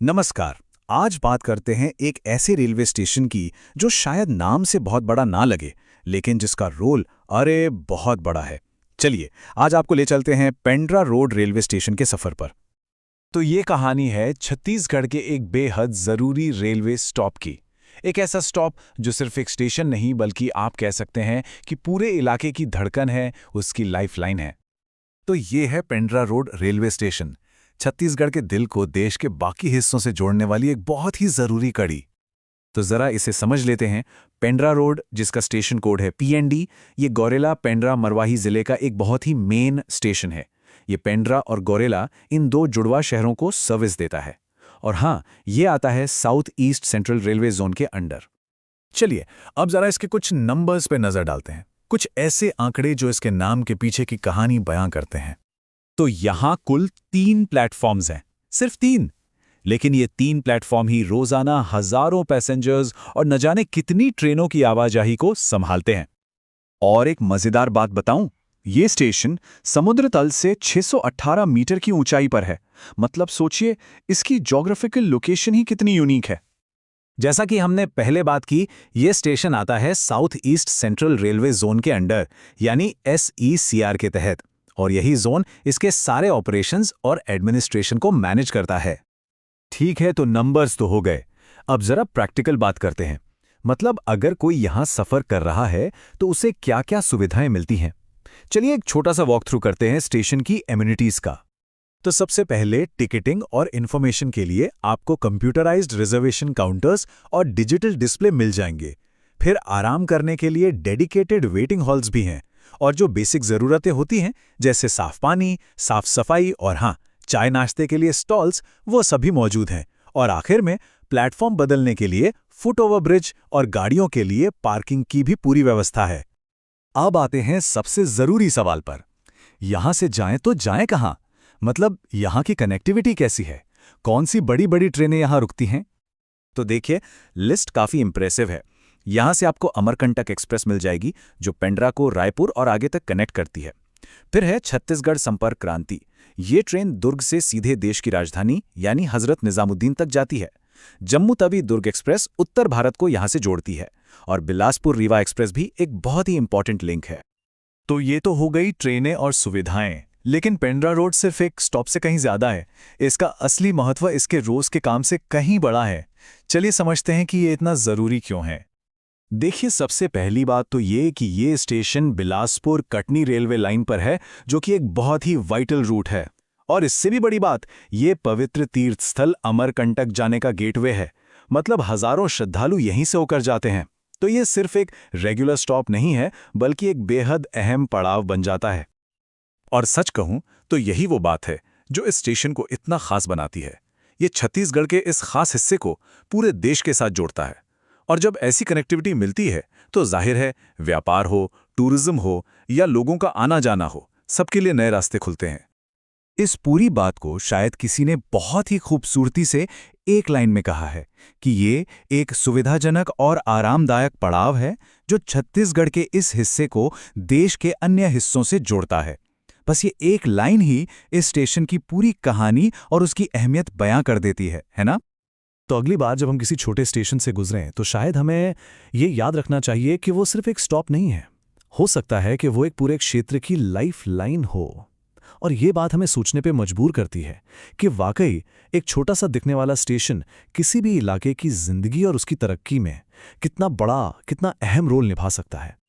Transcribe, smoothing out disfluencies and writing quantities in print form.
नमस्कार। आज बात करते हैं एक ऐसे रेलवे स्टेशन की जो शायद नाम से बहुत बड़ा ना लगे, लेकिन जिसका रोल अरे बहुत बड़ा है। चलिए, आज आपको ले चलते हैं पेंड्रा रोड रेलवे स्टेशन के सफर पर। तो ये कहानी है छत्तीसगढ़ के एक बेहद ज़रूरी रेलवे स्टॉप की। एक ऐसा स्टॉप जो सिर्फ एक स्टेशन नहीं बल्कि आप कह सकते हैं कि पूरे इलाके की धड़कन है, उसकी लाइफलाइन है। तो ये है Pendra road railway station, Chhattisgarh के दिल को देश के बाकी हिस्सों से जोड़ने वाली एक बहुत ही जरूरी कड़ी। तो जरा इसे समझ लेते हैं। पेंड्रा रोड, जिसका स्टेशन कोड है PND, ये गौरेला पेंड्रा मरवाही जिले का एक बहुत ही मेन स्टेशन है। ये पेंड्रा और गौरेला इन दो जुड़वा शहरों को सर्विस देता है। और हाँ, ये आता है south east central railway zone के अंडर। चलिए, अब जरा इसके कुछ नंबर्स पे नजर डालते हैं, कुछ ऐसे आंकड़े जो इसके नाम के पीछे की कहानी बयां करते हैं। तो यहां कुल 3 प्लेटफॉर्म्स हैं, सिर्फ 3। लेकिन ये 3 प्लेटफॉर्म ही रोजाना हजारों पैसेंजर्स और न जाने कितनी ट्रेनों की आवाजाही को संभालते हैं। और एक मजेदार बात बताऊं, ये स्टेशन समुद्र तल से 618 मीटर की ऊंचाई पर है। मतलब सोचिए, इसकी ज्योग्राफिकल लोकेशन ही कितनी यूनिक है। जैसा कि हमने पहले बात की, ये स्टेशन आता है south east central railway zone के अंडर, यानी SECR के तहत। और यही जोन इसके सारे ऑपरेशंस और एडमिनिस्ट्रेशन को मैनेज करता है। ठीक है, तो नंबर्स तो हो गए। अब जरा प्रैक्टिकल बात करते हैं। मतलब अगर कोई यहां सफर कर रहा है तो उसे क्या-क्या सुविधाएं मिलती हैं। चलिए एक छोटा सा वॉक थ्रू करते हैं स्टेशन की एमिनिटीज का। तो सबसे पहले टिकटिंग और इन्फॉर्मेशन के लिए आपको कंप्यूटराइज्ड रिजर्वेशन काउंटर्स और डिजिटल डिस्प्ले मिल जाएंगे। फिर आराम करने के लिए डेडिकेटेड वेटिंग हॉल्स भी हैं। और जो बेसिक ज़रूरतें होती हैं, जैसे साफ पानी, साफ सफाई और हाँ, चाय नाश्ते के लिए स्टॉल्स, वो सभी मौजूद हैं। और आखिर में प्लेटफॉर्म बदलने के लिए फुट ओवर ब्रिज और गाड़ियों के लिए पार्किंग की भी पूरी व्यवस्था है। अब आते हैं सबसे ज़रूरी सवाल पर। यहां से जाएं तो जाएं कहां? मतलब यहां की कनेक्टिविटी कैसी है? कौन सी बड़ी बड़ी ट्रेनें यहां रुकती हैं? तो देखिए, लिस्ट काफ़ी इंप्रेसिव है। यहां से आपको अमरकंटक एक्सप्रेस मिल जाएगी, जो पेंड्रा को रायपुर और आगे तक कनेक्ट करती है। फिर है छत्तीसगढ़ संपर्क क्रांति। ये ट्रेन दुर्ग से सीधे देश की राजधानी यानी हजरत निजामुद्दीन तक जाती है। जम्मू तवी दुर्ग एक्सप्रेस उत्तर भारत को यहां से जोड़ती है। और बिलासपुर रीवा एक्सप्रेस भी एक बहुत ही इंपॉर्टेंट लिंक है। तो ये तो हो गई ट्रेनें और सुविधाएं, लेकिन पेंड्रा रोड सिर्फ एक स्टॉप से कहीं ज्यादा है। इसका असली महत्व इसके रोज के काम से कहीं बड़ा है। चलिए समझते हैं कि ये इतना जरूरी क्यों है। देखिए, सबसे पहली बात तो ये कि ये station Bilaspur Katni railway line पर है, जो कि एक बहुत ही वाइटल रूट है। और इससे भी बड़ी बात, ये पवित्र तीर्थ स्थल अमरकंटक जाने का गेटवे है। मतलब हजारों श्रद्धालु यहीं से होकर जाते हैं। तो ये सिर्फ एक रेगुलर स्टॉप नहीं है, बल्कि एक बेहद अहम पड़ाव बन जाता है। और सच कहूं तो यही वो बात है जो इस स्टेशन को इतना खास बनाती है। ये छत्तीसगढ़ के इस खास हिस्से को पूरे देश के साथ जोड़ता है। और जब ऐसी कनेक्टिविटी मिलती है तो जाहिर है, व्यापार हो, टूरिज्म हो या लोगों का आना जाना हो, सबके लिए नए रास्ते खुलते हैं। इस पूरी बात को शायद किसी ने बहुत ही खूबसूरती से एक लाइन में कहा है कि ये एक सुविधाजनक और आरामदायक पड़ाव है जो छत्तीसगढ़ के इस हिस्से को देश के अन्य हिस्सों से जोड़ता है। बस ये एक लाइन ही इस स्टेशन की पूरी कहानी और उसकी अहमियत बयां कर देती है ना? तो अगली बार जब हम किसी छोटे स्टेशन से गुजरें तो शायद हमें ये याद रखना चाहिए कि वो सिर्फ एक स्टॉप नहीं है। हो सकता है कि वो एक पूरे क्षेत्र की लाइफ लाइन हो। और ये बात हमें सोचने पे मजबूर करती है कि वाकई एक छोटा सा दिखने वाला स्टेशन किसी भी इलाके की जिंदगी और उसकी तरक्की में कितना बड़ा, कितना अहम रोल निभा सकता है।